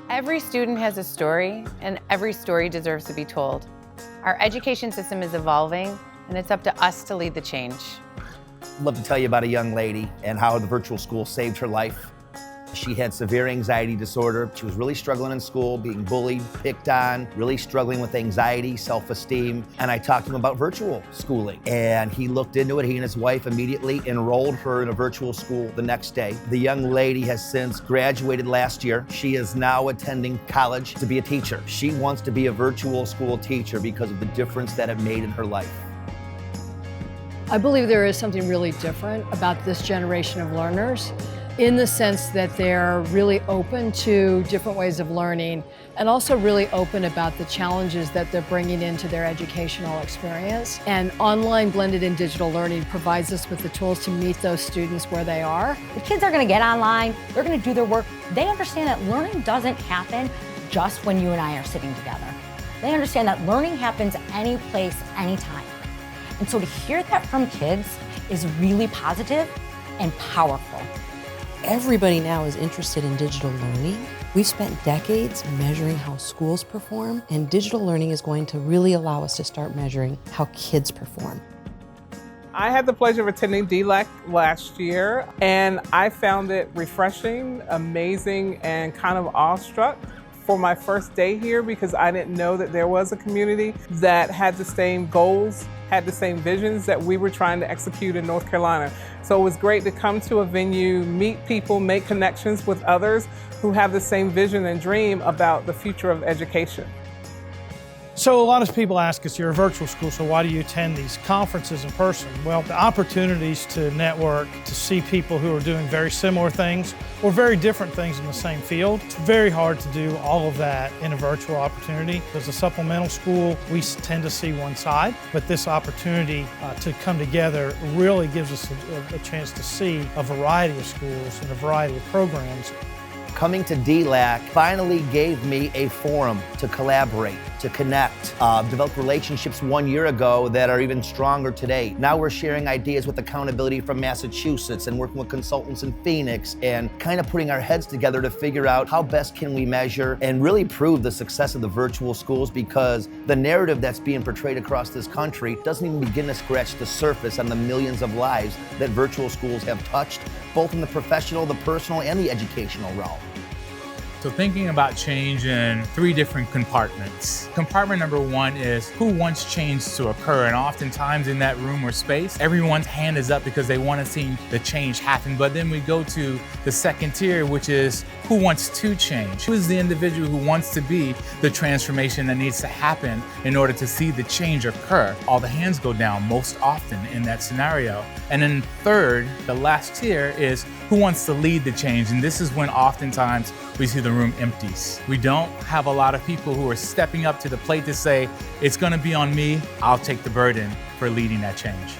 Every student has a story, and every story deserves to be told. Our education system is evolving, and it's up to us to lead the change. I'd love to tell you about a young lady and how the virtual school saved her life. She had severe anxiety disorder. She was really struggling in school, being bullied, picked on, really struggling with anxiety, self-esteem. And I talked to him about virtual schooling. And he looked into it. He and his wife immediately enrolled her in a virtual school the next day. The young lady has since graduated last year. She is now attending college to be a teacher. She wants to be a virtual school teacher because of the difference that it made in her life. I believe there is something really different about this generation of learners, in the sense that they're really open to different ways of learning and also really open about the challenges that they're bringing into their educational experience. And online blended and digital learning provides us with the tools to meet those students where they are. The kids are going to get online, they're going to do their work. They understand that learning doesn't happen just when you and I are sitting together. They understand that learning happens any place, anytime. And so to hear that from kids is really positive and powerful. Everybody now is interested in digital learning. We've spent decades measuring how schools perform, and digital learning is going to really allow us to start measuring how kids perform. I had the pleasure of attending Dlac last year, and I found it refreshing, amazing, and kind of awestruck for my first day here, because I didn't know that there was a community that had the same goals, had the same visions that we were trying to execute in North Carolina. So it was great to come to a venue, meet people, make connections with others who have the same vision and dream about the future of education. So a lot of people ask us, you're a virtual school, so why do you attend these conferences in person? Well, the opportunities to network, to see people who are doing very similar things or very different things in the same field. It's very hard to do all of that in a virtual opportunity. As a supplemental school, we tend to see one side, but this opportunity to come together really gives us a chance to see a variety of schools and a variety of programs. Coming to Dlac finally gave me a forum to collaborate, to connect, develop relationships 1 year ago that are even stronger today. Now we're sharing ideas with Accountability from Massachusetts and working with consultants in Phoenix and kind of putting our heads together to figure out how best can we measure and really prove the success of the virtual schools, because the narrative that's being portrayed across this country doesn't even begin to scratch the surface on the millions of lives that virtual schools have touched, both in the professional, the personal, and the educational realm. So thinking about change in 3 different compartments. Compartment number 1 is who wants change to occur, and oftentimes in that room or space, everyone's hand is up because they want to see the change happen. But then we go to the second tier, which is who wants to change? Who is the individual who wants to be the transformation that needs to happen in order to see the change occur? All the hands go down most often in that scenario. And then third, the last tier is who wants to lead the change, and this is when oftentimes we see the room empties. We don't have a lot of people who are stepping up to the plate to say, it's gonna be on me, I'll take the burden for leading that change.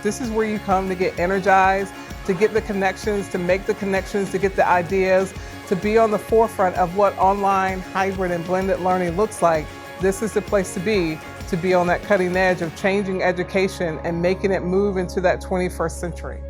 This is where you come to get energized, to get the connections, to make the connections, to get the ideas, to be on the forefront of what online, hybrid, and blended learning looks like. This is the place to be on that cutting edge of changing education and making it move into that 21st century.